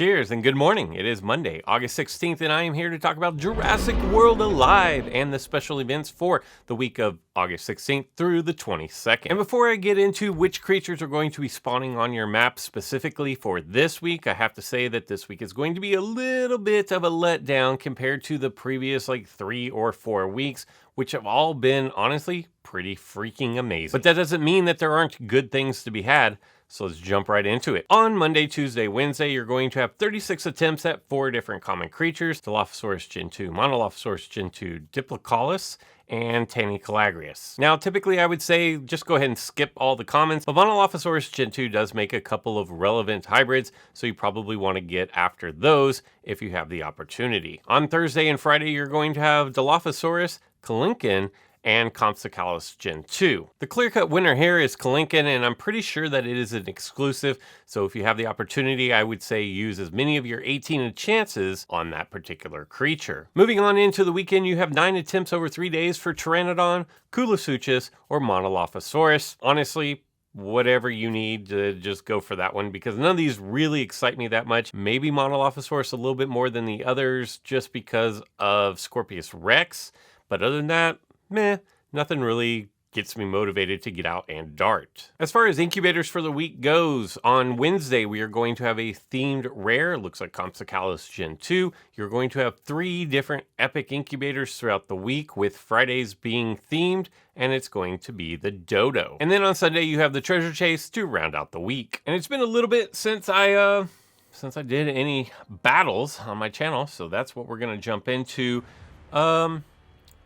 Cheers and good morning. It is Monday, August 16th, and I am here to talk about Jurassic World Alive and the special events for the week of August 16th through the 22nd. And before I get into which creatures are going to be spawning on your map specifically for this week, I have to say that this week is going to be a little bit of a letdown compared to the previous 3 or 4 weeks, which have all been, honestly, pretty freaking amazing. But that doesn't mean that there aren't good things to be had. So let's jump right into it. On Monday, Tuesday, Wednesday, you're going to have 36 attempts at 4 different common creatures: Dilophosaurus Gen 2, Monolophosaurus Gen 2, Diplocaulus, and Tanicalagrius. Now, typically I would say just go ahead and skip all the comments, but Monolophosaurus Gen 2 does make a couple of relevant hybrids, so you probably want to get after those if you have the opportunity. On Thursday and Friday, you're going to have Dilophosaurus, Kalinkin, and Compsognathus Gen 2. The clear-cut winner here is Kalinkin, and I'm pretty sure that it is an exclusive, so if you have the opportunity, I would say use as many of your 18 chances on that particular creature. Moving on into the weekend, you have 9 attempts over 3 days for Pteranodon, Coolosuchus, or Monolophosaurus. Honestly, whatever you need to just go for that one, because none of these really excite me that much. Maybe Monolophosaurus a little bit more than the others just because of Scorpius Rex, but other than that, meh, nothing really gets me motivated to get out and dart. As far as incubators for the week goes, on Wednesday we are going to have a themed rare. It looks like Compsognathus Gen 2. You're going to have 3 different epic incubators throughout the week, with Fridays being themed, and it's going to be the Dodo. And then on Sunday you have the treasure chase to round out the week. And it's been a little bit since I did any battles on my channel, so that's what we're gonna jump into.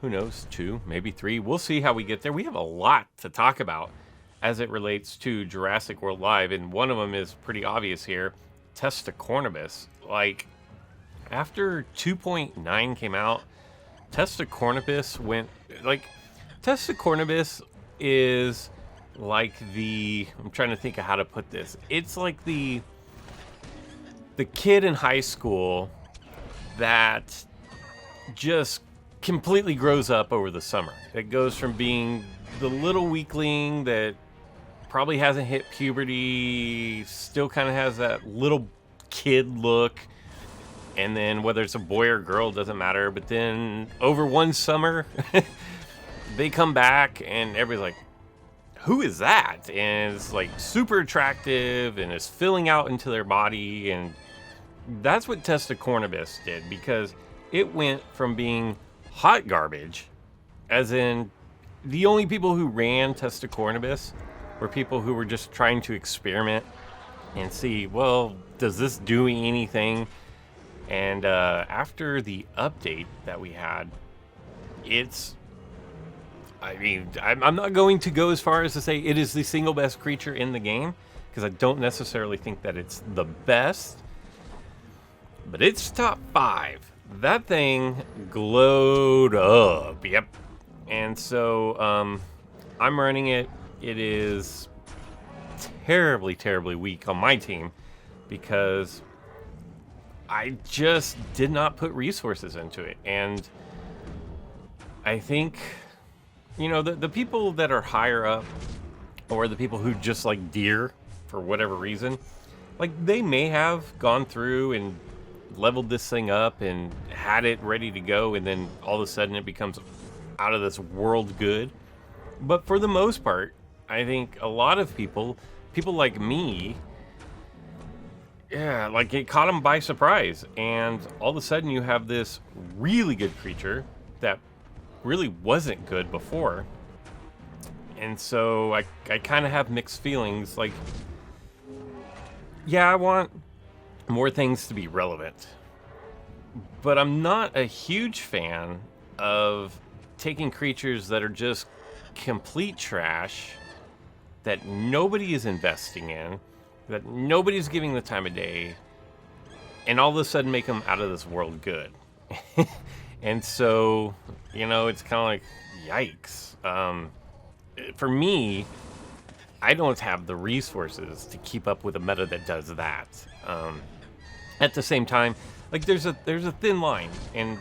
Who knows, 2, maybe 3. We'll see how we get there. We have a lot to talk about as it relates to Jurassic World Live, and one of them is pretty obvious here: Testacornibus. After 2.9 came out, Testacornibus went, Testacornibus is like I'm trying to think of how to put this. It's like the kid in high school that just completely grows up over the summer. It goes from being the little weakling that probably hasn't hit puberty, still kind of has that little kid look, and then whether it's a boy or girl doesn't matter, but then over one summer they come back and everybody's like, who is that? And it's super attractive and is filling out into their body. And that's what Testacornibus did, because it went from being hot garbage, as in the only people who ran Testacornibus were people who were just trying to experiment and see, well, does this do anything? And after the update that we had, I'm not going to go as far as to say it is the single best creature in the game, because I don't necessarily think that it's the best, but it's top 5. That thing glowed up, yep. And so I'm running it. It is terribly, terribly weak on my team because I just did not put resources into it. And I think, the people that are higher up, or the people who just like deer for whatever reason, they may have gone through and leveled this thing up and had it ready to go, and then all of a sudden it becomes out of this world good. But for the most part, I think a lot of people like me, it caught them by surprise, and all of a sudden you have this really good creature that really wasn't good before. And so I kind of have mixed feelings. I want more things to be relevant, but I'm not a huge fan of taking creatures that are just complete trash, that nobody is investing in, that nobody's giving the time of day, and all of a sudden make them out of this world good. And so, it's kind of yikes. For me, I don't have the resources to keep up with a meta that does that. At the same time, there's a thin line, and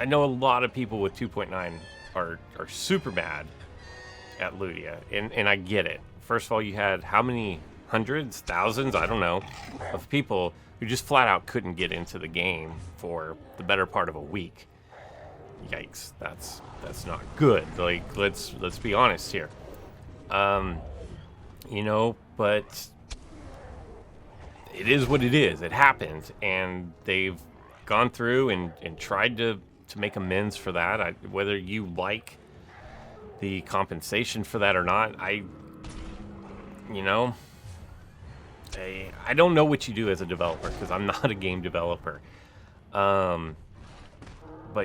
I know a lot of people with 2.9 are super bad at Ludia, and I get it. First of all, you had how many hundreds, thousands, I don't know, of people who just flat out couldn't get into the game for the better part of a week. Yikes, that's not good. Like, let's be honest here. You know, but it is what it is. It happens, and they've gone through and tried to make amends for that. Whether you like the compensation for that or not, I don't know what you do as a developer, because I'm not a game developer. But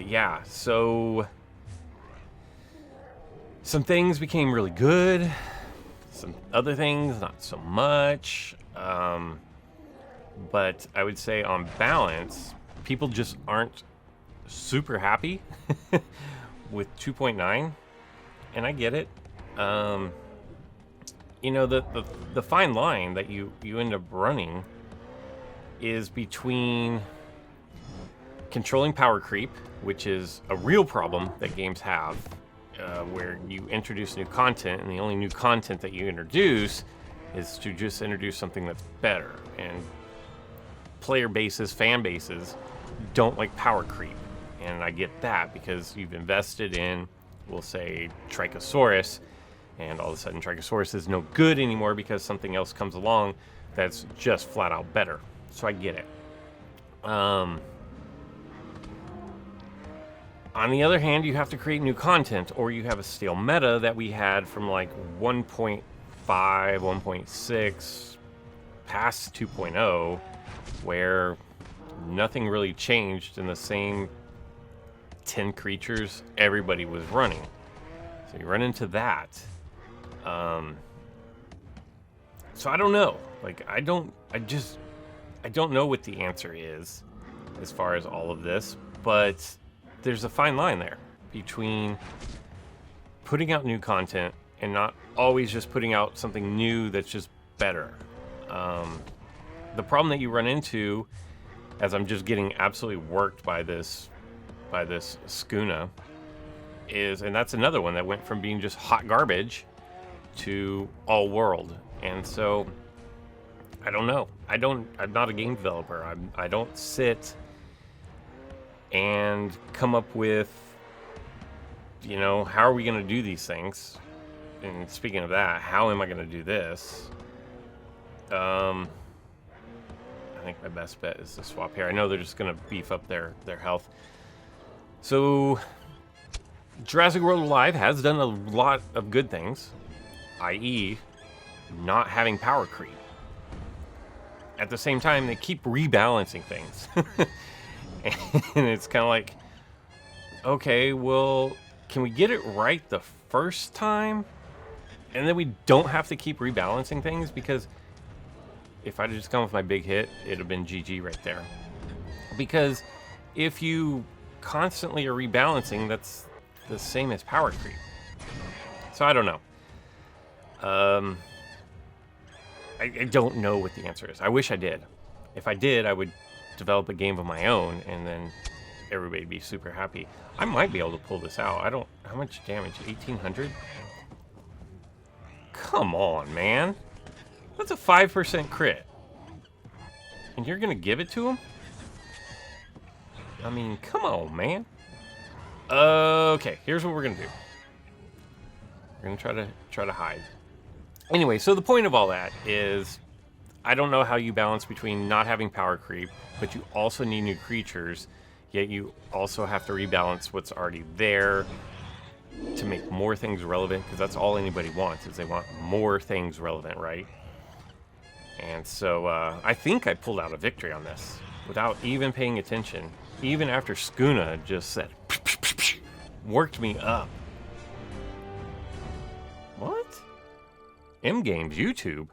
yeah, so some things became really good, some other things not so much. But I would say on balance, people just aren't super happy with 2.9, and I get it. You know, the fine line that you end up running is between controlling power creep, which is a real problem that games have, where you introduce new content, and the only new content that you introduce is to just introduce something that's better. And player bases, fan bases, don't like power creep. And I get that, because you've invested in, we'll say, Trichosaurus, and all of a sudden Trichosaurus is no good anymore because something else comes along that's just flat out better. So I get it. On the other hand, you have to create new content, or you have a stale meta that we had from like 1.5, 1.6, past 2.0, where nothing really changed in the same 10 creatures everybody was running. So you run into that. So I don't know. Like, I don't know what the answer is as far as all of this, but there's a fine line there between putting out new content and not always just putting out something new that's just better. The problem that you run into, as I'm just getting absolutely worked by this Skuna, is, and that's another one that went from being just hot garbage to all world. And so I don't know. I'm not a game developer. I don't sit and come up with, you know, how are we going to do these things? And speaking of that, how am I going to do this? I think my best bet is to swap here. I know they're just going to beef up their health. So Jurassic World Alive has done a lot of good things, i.e. not having power creep. At the same time, they keep rebalancing things. And it's kind of like, okay, well, can we get it right the first time? And then we don't have to keep rebalancing things, because if I'd just gone with my big hit, it'd have been GG right there. Because if you constantly are rebalancing, that's the same as power creep. So I don't know. I don't know what the answer is. I wish I did. If I did, I would develop a game of my own, and then everybody would be super happy. I might be able to pull this out. How much damage? 1,800? Come on, man. That's a 5% crit. And you're going to give it to him? I mean, come on, man. Okay, here's what we're going to do. We're going to try to hide. Anyway, so the point of all that is, I don't know how you balance between not having power creep, but you also need new creatures, yet you also have to rebalance what's already there to make more things relevant, because that's all anybody wants, is they want more things relevant, right? And so I think I pulled out a victory on this without even paying attention, even after Skuna just said, worked me up. What? M-Games YouTube?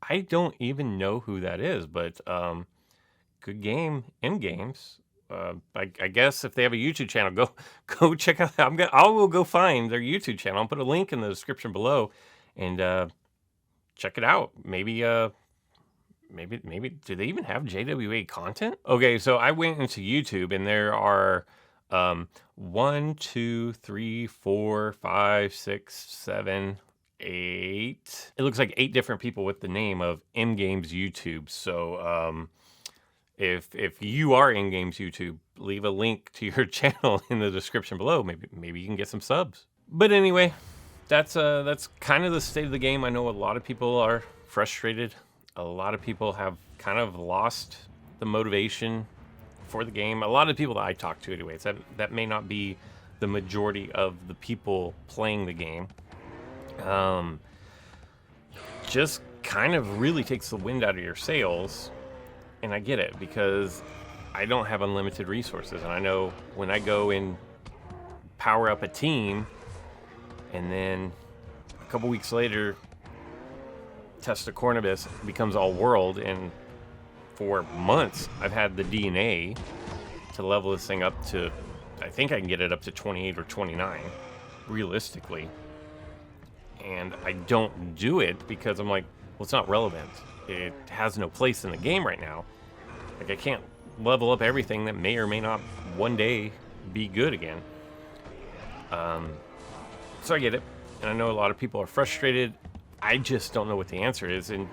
I don't even know who that is, but good game, M-Games. I guess if they have a YouTube channel, go check out. I will go find their YouTube channel. I'll put a link in the description below, and check it out. Maybe do they even have JWA content? Okay, so I went into YouTube, and there are 1, 2, 3, 4, 5, 6, 7, 8. It looks like 8 different people with the name of M-Games YouTube. So If you are in games YouTube, leave a link to your channel in the description below. Maybe you can get some subs. But anyway, that's kind of the state of the game. I know a lot of people are frustrated. A lot of people have kind of lost the motivation for the game. A lot of people that I talk to anyways, that may not be the majority of the people playing the game. Just kind of really takes the wind out of your sails. And I get it, because I don't have unlimited resources. And I know when I go and power up a team, and then a couple weeks later, Testa Cornubus becomes all world, and for months I've had the DNA to level this thing up to, I think I can get it up to 28 or 29, realistically. And I don't do it because I'm like, well, it's not relevant. It has no place in the game right now. Like, I can't level up everything that may or may not one day be good again. So I get it. And I know a lot of people are frustrated. I just don't know what the answer is. And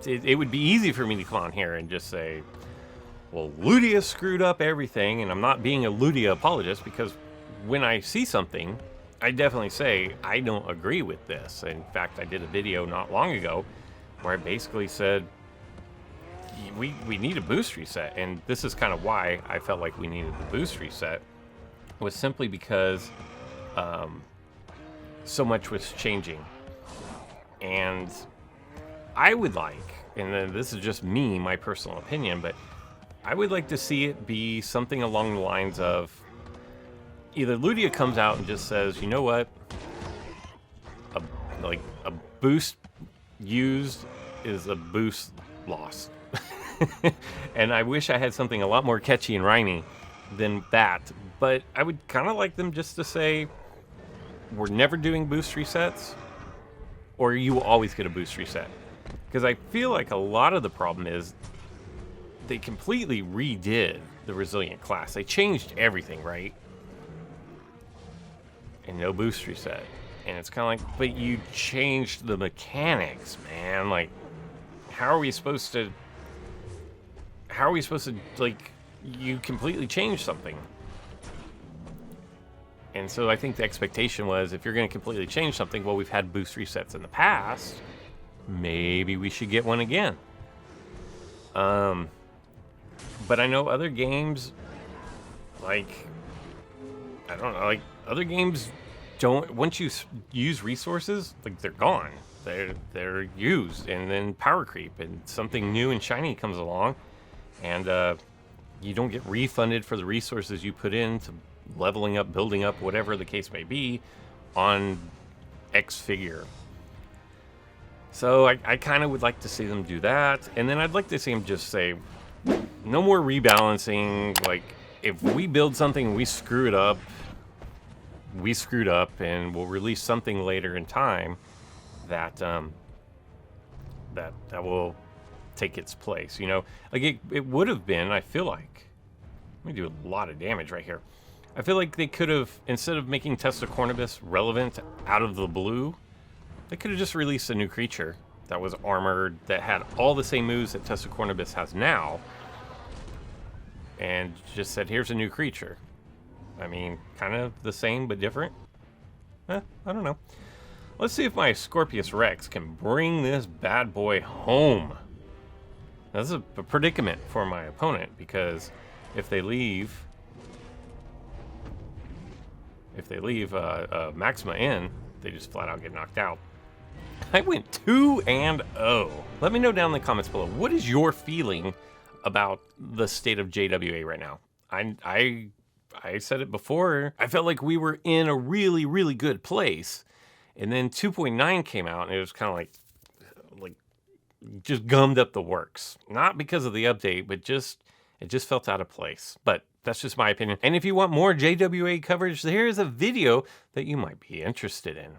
it would be easy for me to come on here and just say, well, Ludia screwed up everything. And I'm not being a Ludia apologist, because when I see something, I definitely say, I don't agree with this. In fact, I did a video not long ago where I basically said, we need a boost reset. And this is kind of why I felt like we needed the boost reset, was simply because so much was changing. And I would like, and then this is just me, my personal opinion, but I would like to see it be something along the lines of either Ludia comes out and just says, you know what, a boost used is a boost lost. And I wish I had something a lot more catchy and rhymey than that. But I would kind of like them just to say, we're never doing boost resets, or you will always get a boost reset. Because I feel like a lot of the problem is they completely redid the Resilient class. They changed everything, right? And no boost reset. And it's kind of like, but you changed the mechanics, man. Like, how are we supposed to, like, you completely changed something. And so I think the expectation was, if you're going to completely change something, well, we've had boost resets in the past, maybe we should get one again. But I know other games, like, I don't know, like, other games don't, once you use resources, like, they're gone. They're used, and then power creep, and something new and shiny comes along, and you don't get refunded for the resources you put into leveling up, building up, whatever the case may be, on X figure. So I kind of would like to see them do that, and then I'd like to see them just say, no more rebalancing. Like, if we build something, we screw it up, we screwed up, and we'll release something later in time that that will take its place. You know, like it would have been, I feel like, let me do a lot of damage right here. I feel like they could have, instead of making Testa Cornubus relevant out of the blue, they could have just released a new creature that was armored, that had all the same moves that Testa Cornubus has now, and just said, here's a new creature. I mean, kind of the same but different. I don't know. Let's see if my Scorpius Rex can bring this bad boy home. Now, this is a predicament for my opponent, because if they leave Maxima in, they just flat out get knocked out. I went 2-0. Let me know down in the comments below, what is your feeling about the state of JWA right now? I said it before, I felt like we were in a really, really good place. And then 2.9 came out, and it was kind of like just gummed up the works. Not because of the update, but it just felt out of place. But that's just my opinion. And if you want more JWA coverage, here's a video that you might be interested in.